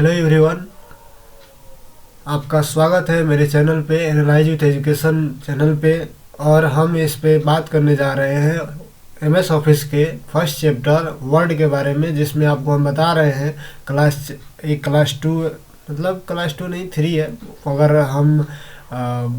Hello everyone, आपका स्वागत है मेरे चैनल पे एनालाइज विथ एजुकेशन चैनल पे। और हम इस पे बात करने जा रहे हैं एमएस ऑफिस के फर्स्ट चैप्टर वर्ड के बारे में, जिसमें आपको हम बता रहे हैं क्लास टू, मतलब क्लास टू नहीं 3 है अगर हम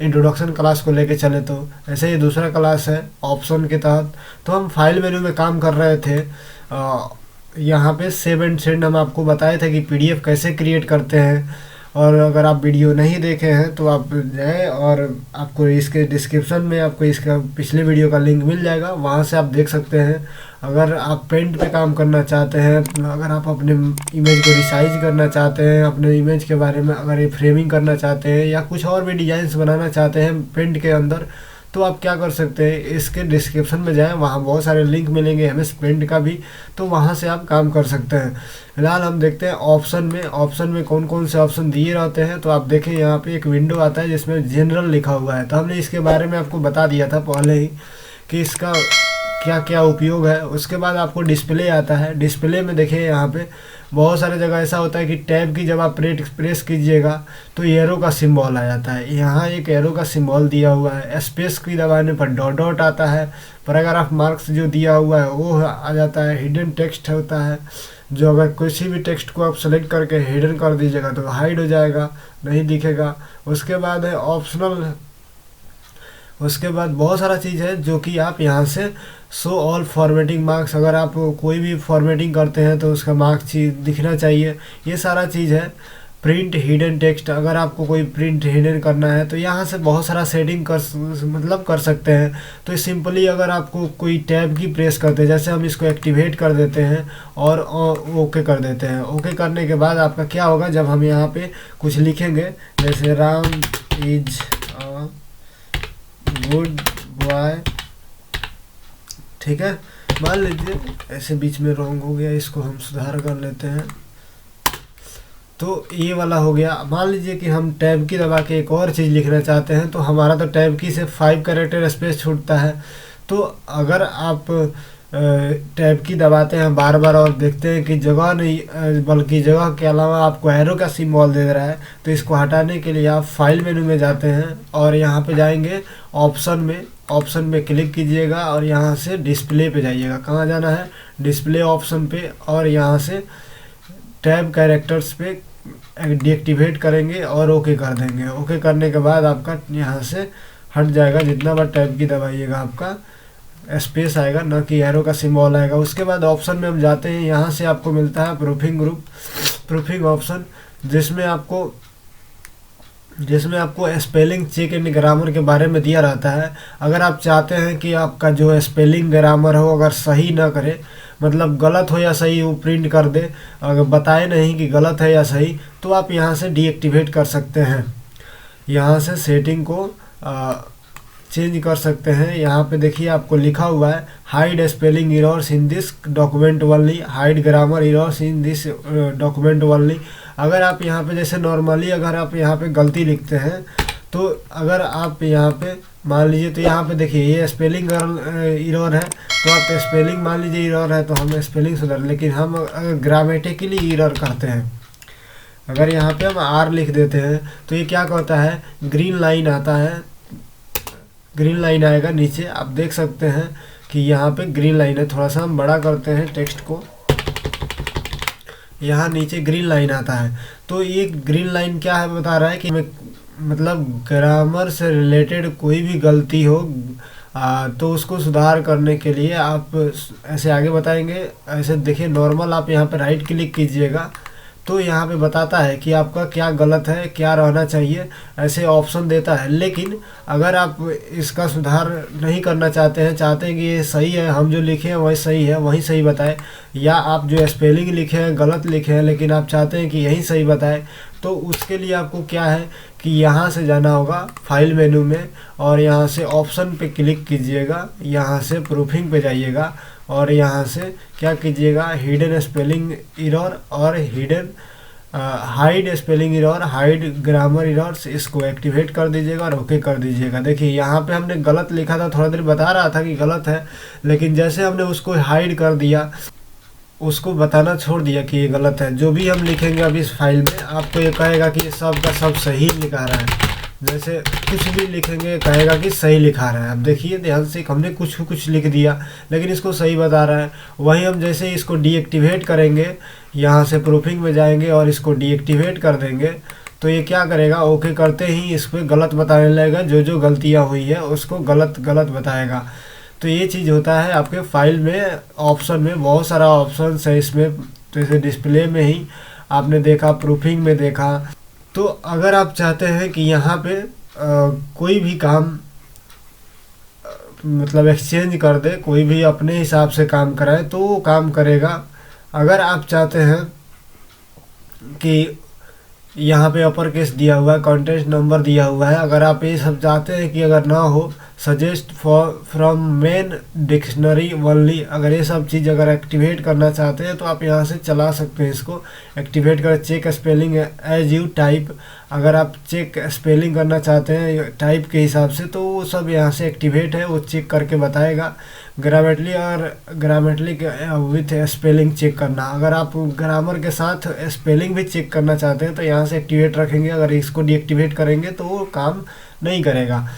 इंट्रोडक्शन क्लास को लेके चले तो। ऐसे ही दूसरा क्लास है ऑप्शन के तहत। तो हम फाइल मेनू में काम कर रहे थे। यहाँ पे सेव एंड सेंड हम आपको बताए थे कि पीडीएफ कैसे क्रिएट करते हैं। और अगर आप वीडियो नहीं देखे हैं तो आप जाएं और आपको इसके डिस्क्रिप्शन में आपको इसका पिछले वीडियो का लिंक मिल जाएगा, वहाँ से आप देख सकते हैं। अगर आप पेंट पे काम करना चाहते हैं, अगर आप अपने इमेज को रिसाइज करना चाहते हैं, अपने इमेज के बारे में अगर ये फ्रेमिंग करना चाहते हैं या कुछ और भी डिजाइन्स बनाना चाहते हैं पेंट के अंदर, तो आप क्या कर सकते हैं, इसके डिस्क्रिप्शन में जाएं, वहाँ बहुत सारे लिंक मिलेंगे एमएस पेंट का भी, तो वहाँ से आप काम कर सकते हैं। फिलहाल हम देखते हैं ऑप्शन में कौन कौन से ऑप्शन दिए रहते हैं। तो आप देखें यहाँ पे एक विंडो आता है जिसमें जनरल लिखा हुआ है। तो हमने इसके बारे में आपको बता दिया था पहले ही कि इसका क्या क्या उपयोग है। उसके बाद आपको डिस्प्ले आता है। डिस्प्ले में देखिए यहाँ पे बहुत सारे जगह ऐसा होता है कि टैब की जब आप प्रेस कीजिएगा तो एरो का सिंबल आ जाता है। यहाँ एक एरो का सिंबल दिया हुआ है। स्पेस की दबाने पर डॉट डॉट आता है। पैराग्राफ मार्क्स जो दिया हुआ है वो आ जाता है। हिडन टेक्स्ट होता है, जो अगर किसी भी टेक्स्ट को आप सेलेक्ट करके हिडन कर दीजिएगा तो हाइड हो जाएगा, नहीं दिखेगा। उसके बाद है ऑप्शनल। उसके बाद बहुत सारा चीज़ है जो कि आप यहाँ से शो ऑल फॉर्मेटिंग मार्क्स, अगर आप कोई भी फॉर्मेटिंग करते हैं तो उसका मार्क्स दिखना चाहिए, ये सारा चीज़ है। प्रिंट हिडन टेक्स्ट, अगर आपको कोई प्रिंट हिडन करना है तो यहाँ से बहुत सारा सेटिंग कर सकते हैं। तो सिंपली अगर आपको कोई टैब की प्रेस करते हैं, जैसे हम इसको एक्टिवेट कर देते हैं और ओके कर देते हैं। ओके करने के बाद आपका क्या होगा, जब हम यहाँ पे कुछ लिखेंगे जैसे राम इज गुड बॉय, ठीक है, मान लीजिए ऐसे बीच में रॉन्ग हो गया, इसको हम सुधार कर लेते हैं। तो ये वाला हो गया। मान लीजिए कि हम टैब की दबा के एक और चीज़ लिखना चाहते हैं, तो हमारा तो टैब की से 5 कैरेक्टर स्पेस छूटता है। तो अगर आप टैब की दबाते हैं बार बार और देखते हैं कि जगह नहीं, बल्कि जगह के अलावा आपको एरो का सिंबल दे रहा है, तो इसको हटाने के लिए आप फाइल मेनू में जाते हैं और यहाँ पे जाएंगे ऑप्शन में क्लिक कीजिएगा और यहाँ से डिस्प्ले पे जाइएगा। कहाँ जाना है, डिस्प्ले ऑप्शन पे, और यहाँ से टैब कैरेक्टर्स पे डीएक्टिवेट करेंगे और ओके कर देंगे। ओके करने के बाद आपका यहाँ से हट जाएगा। जितना बार टैब की दबाइएगा आपका स्पेस आएगा, ना कि एरो का सिंबल आएगा। उसके बाद ऑप्शन में हम जाते हैं, यहाँ से आपको मिलता है प्रूफिंग ऑप्शन, जिसमें आपको स्पेलिंग चेक एंड ग्रामर के बारे में दिया रहता है। अगर आप चाहते हैं कि आपका जो स्पेलिंग ग्रामर हो अगर सही ना करे, मतलब गलत हो या सही वो प्रिंट कर दे, अगर बताए नहीं कि गलत है या सही, तो आप यहाँ से डीएक्टिवेट कर सकते हैं। यहाँ से सेटिंग को चेंज कर सकते हैं। यहाँ पे देखिए आपको लिखा हुआ है hide spelling errors in this document only, hide grammar errors in this document only. अगर आप यहाँ पे जैसे नॉर्मली अगर आप यहाँ पे गलती लिखते हैं, तो अगर आप यहाँ पे मान लीजिए, तो यहाँ पे देखिए ये स्पेलिंग एरर है, तो आप स्पेलिंग मान लीजिए एरर है तो हम स्पेलिंग सुधार, लेकिन हम अगर ग्रामेटिकली एरर करते हैं, अगर यहाँ पे हम आर लिख देते हैं तो ये क्या कहता है, ग्रीन लाइन आता है, ग्रीन लाइन आएगा नीचे। आप देख सकते हैं कि यहाँ पे ग्रीन लाइन है। थोड़ा सा हम बड़ा करते हैं टेक्स्ट को, यहाँ नीचे ग्रीन लाइन आता है। तो ये ग्रीन लाइन क्या है, बता रहा है कि मतलब ग्रामर से रिलेटेड कोई भी गलती हो तो उसको सुधार करने के लिए आप ऐसे आगे बताएंगे। ऐसे देखिए नॉर्मल आप यहाँ पे राइट क्लिक कीजिएगा तो यहाँ पे बताता है कि आपका क्या गलत है, क्या रहना चाहिए, ऐसे ऑप्शन देता है। लेकिन अगर आप इसका सुधार नहीं करना चाहते हैं कि ये सही है, हम जो लिखे हैं वही सही है, वही सही बताए, या आप जो स्पेलिंग लिखे हैं गलत लिखे हैं लेकिन आप चाहते हैं कि यही सही बताए, तो उसके लिए आपको क्या है कि यहाँ से जाना होगा फाइल मेनू में और यहाँ से ऑप्शन पे क्लिक कीजिएगा, यहाँ से प्रूफिंग पे जाइएगा और यहाँ से क्या कीजिएगा, हिडन स्पेलिंग एरर और hide spelling error, hide grammar errors, इसको एक्टिवेट कर दीजिएगा और ओके कर दीजिएगा। देखिए यहाँ पे हमने गलत लिखा था, थोड़ा देर बता रहा था कि गलत है, लेकिन जैसे हमने उसको हाइड कर दिया उसको बताना छोड़ दिया कि ये गलत है। जो भी हम लिखेंगे अब इस फाइल में आपको ये कहेगा कि सब का सब सही लिखा रहा है। जैसे कुछ भी लिखेंगे कहेगा कि सही लिखा रहा है। अब देखिए ध्यान से, हमने कुछ लिख दिया लेकिन इसको सही बता रहा है। वही हम जैसे इसको डीएक्टिवेट करेंगे, यहाँ से प्रूफिंग में जाएंगे और इसको डीएक्टिवेट कर देंगे, तो ये क्या करेगा, ओके करते ही इस पर गलत बताने लगेगा। जो जो गलतियाँ हुई है उसको गलत गलत बताएगा। तो ये चीज़ होता है आपके फाइल में। ऑप्शन में बहुत सारा ऑप्शन है इसमें, जैसे डिस्प्ले में ही आपने देखा, प्रूफिंग में देखा। तो अगर आप चाहते हैं कि यहाँ पे कोई भी काम मतलब एक्सचेंज कर दे, कोई भी अपने हिसाब से काम कराए, तो वो काम करेगा। अगर आप चाहते हैं कि यहाँ पे अपर केस दिया हुआ है, कॉन्टेक्स्ट नंबर दिया हुआ है, अगर आप ये सब चाहते हैं कि अगर ना हो, suggest for from main dictionary only, अगर ये सब चीज़ अगर एक्टिवेट करना चाहते हैं तो आप यहाँ से चला सकते हैं। इसको एक्टिवेट कर check spelling as you type, अगर आप चेक स्पेलिंग करना चाहते हैं टाइप के हिसाब से, तो वो सब यहाँ से एक्टिवेट है, वो चेक करके बताएगा। ग्रामेटली और ग्रामेटली विथ स्पेलिंग चेक करना, अगर आप ग्रामर के साथ स्पेलिंग भी चेक करना चाहते हैं तो यहाँ से एक्टिवेट रखेंगे। अगर इसको डीएक्टिवेट करेंगे तो वो काम नहीं करेगा।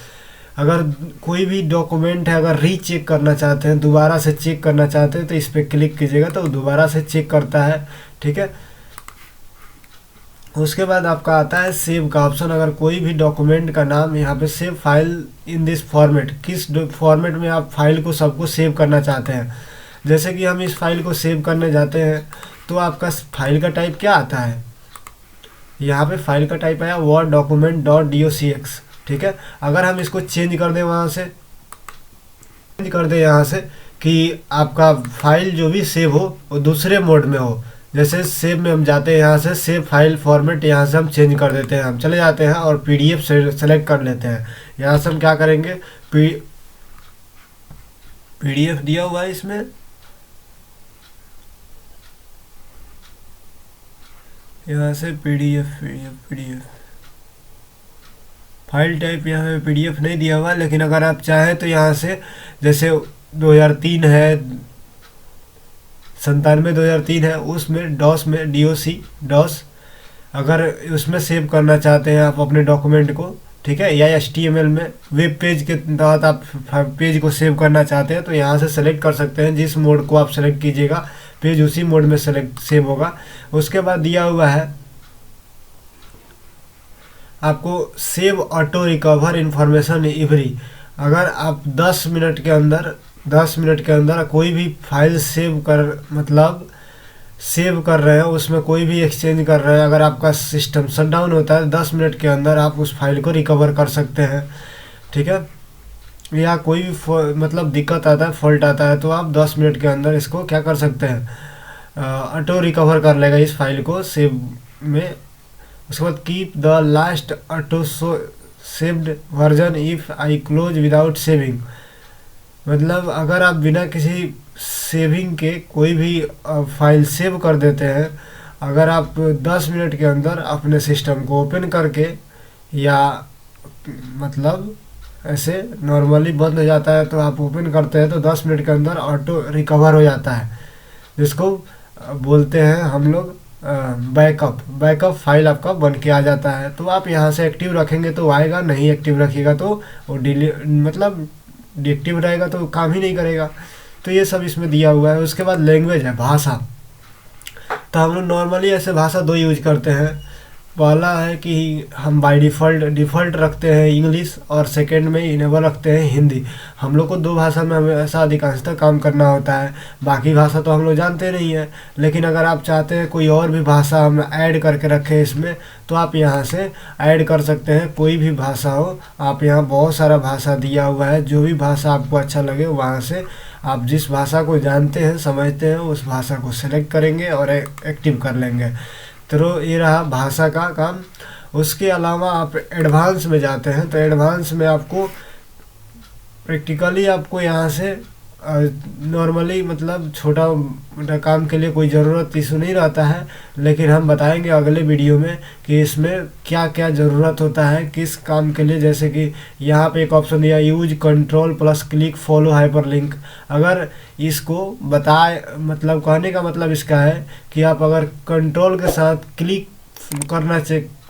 अगर कोई भी डॉक्यूमेंट है अगर रीचेक करना चाहते हैं, दोबारा से चेक करना चाहते हैं, तो इस पर क्लिक कीजिएगा तो दोबारा से चेक करता है। ठीक है, उसके बाद आपका आता है सेव का ऑप्शन। अगर कोई भी डॉक्यूमेंट का नाम यहाँ पे save file in this format, किस फॉर्मेट में आप फाइल को सबको सेव करना चाहते हैं। जैसे कि हम इस फाइल को सेव करने जाते हैं तो आपका फाइल का टाइप क्या आता है, यहाँ पे फाइल का टाइप आया वर्ड डॉक्यूमेंट .docx। ठीक है, अगर हम इसको चेंज कर दें, वहाँ से चेंज कर दें यहाँ से कि आपका फाइल जो भी सेव हो वो दूसरे मोड में हो। जैसे सेव में हम जाते हैं, यहाँ से सेव फाइल फॉर्मेट, यहाँ से हम चेंज कर देते हैं। हम चले जाते हैं और पीडीएफ से सेलेक्ट कर लेते हैं। यहाँ से हम क्या करेंगे, पीडीएफ दिया हुआ है इसमें, यहाँ से पीडीएफ फाइल टाइप यहाँ पे पीडीएफ नहीं दिया हुआ, लेकिन अगर आप चाहें तो यहाँ से जैसे 2003 है, 97/2003 है, उसमें डॉस में डॉस अगर उसमें सेव करना चाहते हैं आप अपने डॉक्यूमेंट को, ठीक है, या एचटीएमएल में वेब पेज के तहत आप पेज को सेव करना चाहते हैं तो यहाँ से सेलेक्ट कर सकते हैं। जिस मोड को आप सेलेक्ट कीजिएगा पेज उसी मोड में सेव होगा। उसके बाद दिया हुआ है आपको save auto recover information every. अगर आप 10 मिनट के अंदर कोई भी फाइल सेव कर रहे हैं, उसमें कोई भी एक्सचेंज कर रहे हैं, अगर आपका सिस्टम शटडाउन होता है 10 मिनट के अंदर आप उस फाइल को रिकवर कर सकते हैं। ठीक है, या कोई भी दिक्कत आता है, फॉल्ट आता है, तो आप 10 मिनट के अंदर इसको क्या कर सकते हैं, ऑटो रिकवर कर लेगा इस फाइल को सेव में। उसके बाद keep the last auto saved version if I close without saving, मतलब अगर आप बिना किसी सेविंग के कोई भी फाइल सेव कर देते हैं, अगर आप 10 मिनट के अंदर अपने सिस्टम को ओपन करके या ऐसे नॉर्मली बंद हो जाता है तो आप ओपन करते हैं तो 10 मिनट के अंदर ऑटो रिकवर हो जाता है, जिसको बोलते हैं हम लोग बैकअप फाइल आपका बन के आ जाता है। तो आप यहाँ से एक्टिव रखेंगे तो आएगा, नहीं एक्टिव रखिएगा तो वो डिएक्टिव रहेगा तो काम ही नहीं करेगा। तो ये सब इसमें दिया हुआ है। उसके बाद लैंग्वेज है, भाषा। तो हम लोग नॉर्मली ऐसे भाषा 2 यूज करते हैं। पहला है कि हम बाय डिफ़ॉल्ट रखते हैं इंग्लिश, और सेकंड में इनेबल रखते हैं हिंदी। हम लोग को 2 भाषा में हमेशा अधिकांशतः काम करना होता है, बाकी भाषा तो हम लोग जानते नहीं हैं। लेकिन अगर आप चाहते हैं कोई और भी भाषा हम ऐड करके रखें इसमें, तो आप यहाँ से ऐड कर सकते हैं। कोई भी भाषा हो, आप यहाँ बहुत सारा भाषा दिया हुआ है, जो भी भाषा आपको अच्छा लगे वहाँ से आप जिस भाषा को जानते हैं, समझते हैं, उस भाषा को सेलेक्ट करेंगे और एक्टिव कर लेंगे। तो ये रहा भाषा का काम। उसके अलावा आप एडवांस में जाते हैं तो एडवांस में आपको प्रैक्टिकली आपको यहाँ से नॉर्मली मतलब छोटा मोटा काम के लिए कोई ज़रूरत इशू नहीं रहता है, लेकिन हम बताएंगे अगले वीडियो में कि इसमें क्या क्या ज़रूरत होता है किस काम के लिए। जैसे कि यहाँ पे एक ऑप्शन दिया use control plus click follow hyperlink. अगर इसको बताए मतलब कहने का मतलब इसका है कि आप अगर कंट्रोल के साथ क्लिक करना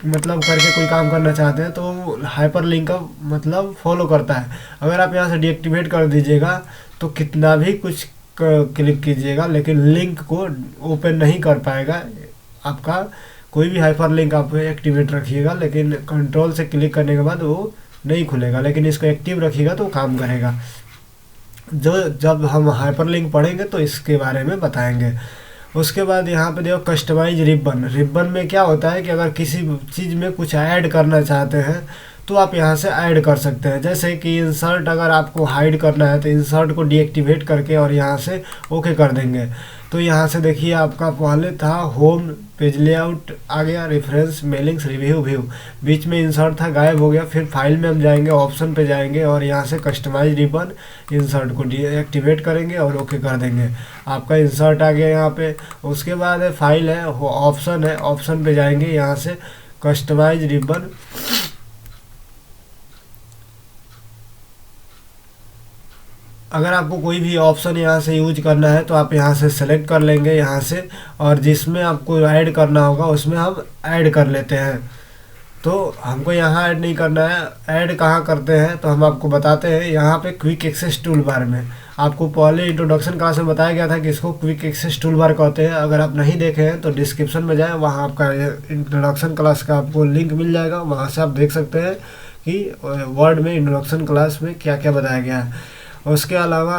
मतलब करके कोई काम करना चाहते हैं तो हाइपर लिंक का मतलब फॉलो करता है। अगर आप यहाँ से डीएक्टिवेट कर दीजिएगा तो कितना भी कुछ क्लिक कीजिएगा लेकिन लिंक को ओपन नहीं कर पाएगा आपका। कोई भी हाइपर लिंक आप एक्टिवेट रखिएगा लेकिन कंट्रोल से क्लिक करने के बाद वो नहीं खुलेगा, लेकिन इसको एक्टिव रखिएगा तो काम करेगा। जो जब हम हाइपर लिंक पढ़ेंगे तो इसके बारे में बताएंगे। उसके बाद यहाँ पे देखो कस्टमाइज रिबन। रिबन में क्या होता है कि अगर किसी चीज़ में कुछ ऐड करना चाहते हैं तो आप यहाँ से ऐड कर सकते हैं। जैसे कि इंसर्ट अगर आपको हाइड करना है तो इंसर्ट को डीएक्टिवेट करके और यहाँ से ओके कर देंगे। तो यहाँ से देखिए आपका पहले था होम पेज लेआउट आ गया, रेफरेंस मेलिंग्स रिव्यू व्यू, बीच में इंसर्ट था गायब हो गया। फिर फाइल में हम जाएंगे, ऑप्शन पे जाएंगे और यहाँ से कस्टमाइज रिबन इंसर्ट को डीएक्टिवेट करेंगे और ओके कर देंगे। आपका इंसर्ट आ गया यहाँ पे। उसके बाद है फाइल है, ऑप्शन है, ऑप्शन पे जाएंगे, यहाँ से कस्टमाइज रिबन अगर आपको कोई भी ऑप्शन यहाँ से यूज करना है तो आप यहाँ से सेलेक्ट कर लेंगे यहाँ से, और जिसमें आपको ऐड करना होगा उसमें हम ऐड कर लेते हैं। तो हमको यहाँ ऐड नहीं करना है। ऐड कहाँ करते हैं तो हम आपको बताते हैं। यहाँ पे क्विक एक्सेस टूल बार में आपको पहले इंट्रोडक्शन क्लास में बताया गया था कि इसको क्विक एक्सेस टूल बार कहते हैं। अगर आप नहीं देखे हैं तो डिस्क्रिप्शन में जाएँ, वहाँ आपका इंट्रोडक्शन क्लास का आपको लिंक मिल जाएगा, वहाँ से आप देख सकते हैं कि वर्ड में इंट्रोडक्शन क्लास में क्या क्या बताया गया है। उसके अलावा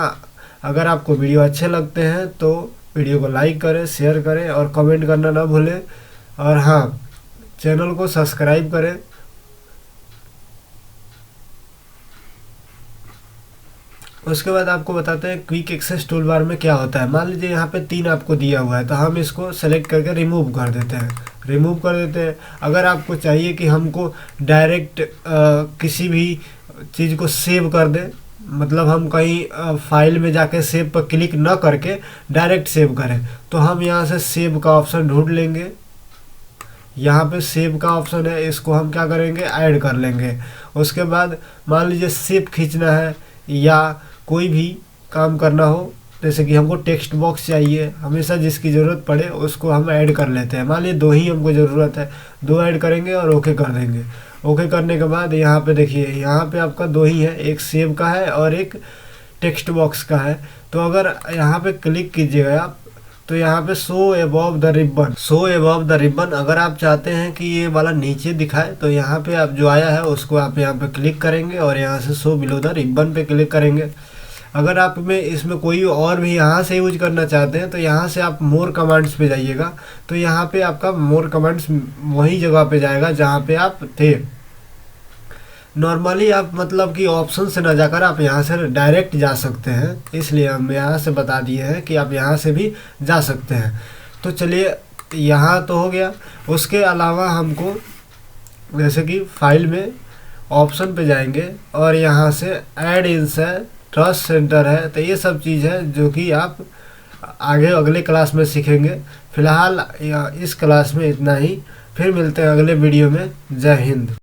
अगर आपको वीडियो अच्छे लगते हैं तो वीडियो को लाइक करें, शेयर करें और कमेंट करना ना भूलें। और हाँ, चैनल को सब्सक्राइब करें। उसके बाद आपको बताते हैं क्विक एक्सेस टूल बार में क्या होता है। मान लीजिए यहाँ पे 3 आपको दिया हुआ है तो हम इसको सेलेक्ट करके रिमूव कर देते हैं। रिमूव कर देते हैं। अगर आपको चाहिए कि हमको डायरेक्ट किसी भी चीज़ को सेव कर दें, मतलब हम कहीं फाइल में जाके सेव पर क्लिक न करके डायरेक्ट सेव करें, तो हम यहाँ से सेव का ऑप्शन ढूंढ लेंगे। यहाँ पे सेव का ऑप्शन है, इसको हम क्या करेंगे ऐड कर लेंगे। उसके बाद मान लीजिए सेव खींचना है या कोई भी काम करना हो, जैसे कि हमको टेक्स्ट बॉक्स चाहिए, हमेशा जिसकी ज़रूरत पड़े उसको हम ऐड कर लेते हैं। मान लीजिए 2 ही हमको ज़रूरत है, 2 ऐड करेंगे और ओके कर देंगे। ओके करने के बाद यहाँ पे देखिए यहाँ पे आपका 2 ही है, एक सेव का है और एक टेक्स्ट बॉक्स का है। तो अगर यहाँ पे क्लिक कीजिएगा आप तो यहाँ पे show above the ribbon, show above the ribbon अगर आप चाहते हैं कि ये वाला नीचे दिखाए तो यहाँ पे आप जो आया है उसको आप यहाँ पे क्लिक करेंगे और यहाँ से शो बिलो द रिबन पे क्लिक करेंगे। अगर आप में इसमें कोई और भी यहाँ से यूज करना चाहते हैं तो यहाँ से आप मोर कमांड्स पे जाइएगा, तो यहाँ पे आपका मोर कमांड्स वही जगह पे जाएगा जहाँ पे आप थे। नॉर्मली आप मतलब कि ऑप्शन से ना जाकर आप यहाँ से डायरेक्ट जा सकते हैं, इसलिए हम यहाँ से बता दिए हैं कि आप यहाँ से भी जा सकते हैं। तो चलिए यहाँ तो हो गया। उसके अलावा हमको जैसे कि फाइल में ऑप्शन पे जाएंगे और यहाँ से ऐड इन्स है, ट्रस्ट सेंटर है, तो ये सब चीज़ है जो कि आप आगे अगले क्लास में सीखेंगे। फिलहाल इस क्लास में इतना ही, फिर मिलते हैं अगले वीडियो में। जय हिंद।